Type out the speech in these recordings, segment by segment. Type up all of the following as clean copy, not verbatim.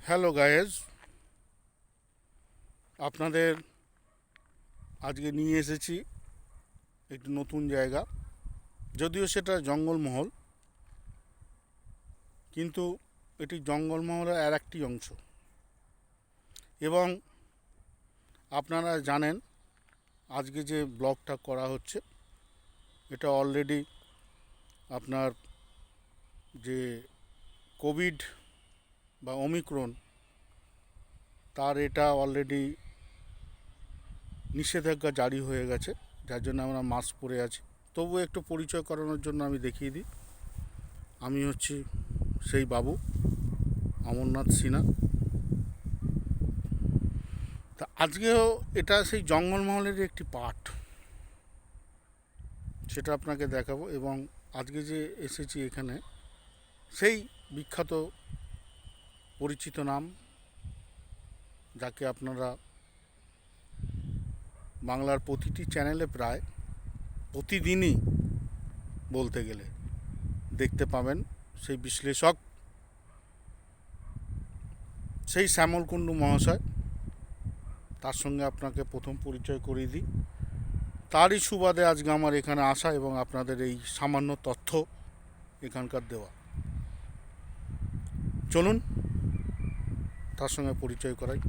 Hello guys, আপনাদের আজকে নিয়ে এসেছি একটি নতুন জায়গা। যদিও সেটা জঙ্গলমহল, কিন্তু এটি জঙ্গলমহলের আর একটি অংশ। এবং আপনারা জানেন আজকে যে ব্লগটা করা হচ্ছে এটা অলরেডি আপনার যে কোভিড বা ওমিক্রন, তার এটা অলরেডি নিষেধাজ্ঞা জারি হয়ে গেছে, যার জন্য আমরা মাস্ক পরে আছি। তবুও একটু পরিচয় করানোর জন্য আমি দেখিয়ে দিই, আমি হচ্ছি সেই বাবু অমরনাথ সিনহা। তা আজকেও এটা সেই জঙ্গলমহলের একটি পার্ট, সেটা আপনাকে দেখাবো। এবং আজকে যে এসেছি এখানে, সেই বিখ্যাত পরিচিত নাম, যাকে আপনারা বাংলার প্রতিটি চ্যানেলে প্রায় প্রতিদিনই বলতে গেলে দেখতে পাবেন, সেই বিশ্লেষক, সেই শ্যামল কুণ্ডু মহাশয়। তার সঙ্গে আপনাকে প্রথম পরিচয় করিয়ে দিই। তারই সুবাদে আজকে আমার এখানে আসা এবং আপনাদের এই সামান্য তথ্য এখানকার দেওয়া। চলুন তার সঙ্গে পরিচয় করাই।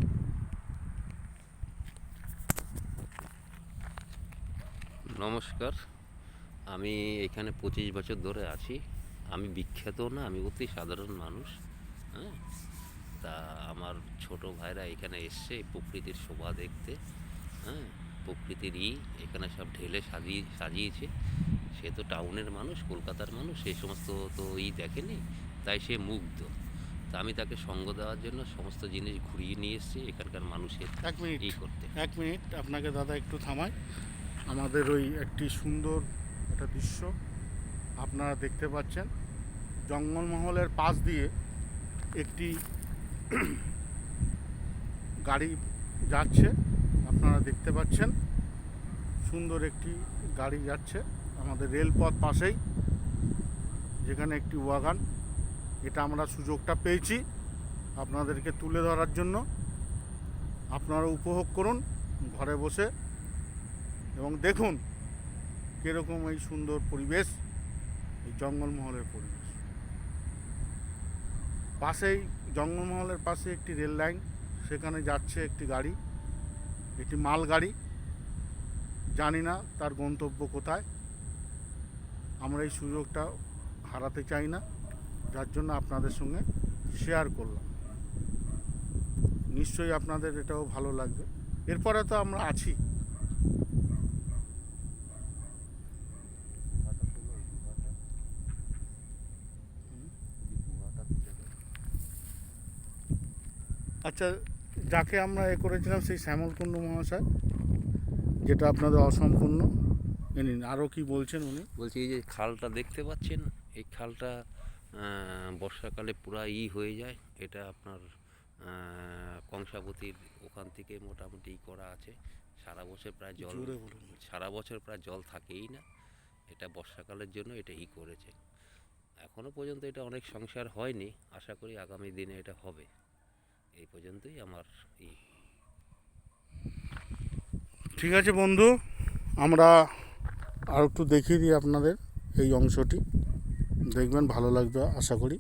নমস্কার, আমি এখানে 25 বছর ধরে আছি। আমি বিখ্যাত না, আমি অতি সাধারণ মানুষ। হ্যাঁ, তা আমার ছোট ভাইরা এখানে এসছে প্রকৃতির শোভা দেখতে। হ্যাঁ, প্রকৃতির এখানে সব ঢেলে সাজিয়েছে। সে তো টাউনের মানুষ, কলকাতার মানুষ, সেই সমস্ত তো দেখেনি, তাই সে মুগ্ধ। তা আমি তাকে সঙ্গ দেওয়ার জন্য সমস্ত জিনিস ঘুরিয়ে নিয়ে এসেছি এখানকার মানুষের করতে। এক মিনিট আপনাকে দাদা একটু থামাই। আমাদের ওই একটি সুন্দর একটা দৃশ্য আপনারা দেখতে পাচ্ছেন। জঙ্গলমহলের পাশ দিয়ে একটি গাড়ি যাচ্ছে, আপনারা দেখতে পাচ্ছেন। সুন্দর একটি গাড়ি যাচ্ছে আমাদের রেলপথ পাশেই, যেখানে একটি ওয়াগান। এটা আমরা সুযোগটা পেয়েছি আপনাদেরকে তুলে ধরার জন্য। আপনারা উপভোগ করুন ঘরে বসে এবং দেখুন কীরকম এই সুন্দর পরিবেশ, এই জঙ্গলমহলের পরিবেশ। পাশেই জঙ্গলমহলের পাশে একটি রেল লাইন, সেখানে যাচ্ছে একটি গাড়ি, একটি মাল গাড়ি। জানি না তার গন্তব্য কোথায়। আমরা এই সুযোগটা হারাতে চাই না, যার জন্য আপনাদের সঙ্গে শেয়ার করলাম। নিশ্চয়ই আপনাদের এটাও ভালো লাগবে। এরপরে তো আমরা আছি। আচ্ছা, যাকে আমরা করেছিলাম সেই শ্যামল কুণ্ডু মহাশয়, যেটা আপনাদের অসম্পূর্ণ। নিন, আরও কি বলছেন উনি? বলছি, এই যে খালটা দেখতে পাচ্ছেন, এই খালটা বর্ষাকালে পুরা হয়ে যায়। এটা আপনার কংসাবতীর ওখান থেকে মোটামুটি করা আছে। সারা বছর প্রায় জল থাকেই না। এটা বর্ষাকালের জন্য এটা করেছে। এখনো পর্যন্ত এটা অনেক সংসার হয়নি, আশা করি আগামী দিনে এটা হবে। এই পর্যন্তই আমার ঠিক আছে বন্ধু, আমরা আর একটু দেখিয়ে দিই আপনাদের এই অংশটি, দেখবেন ভালো লাগবে আশা করি।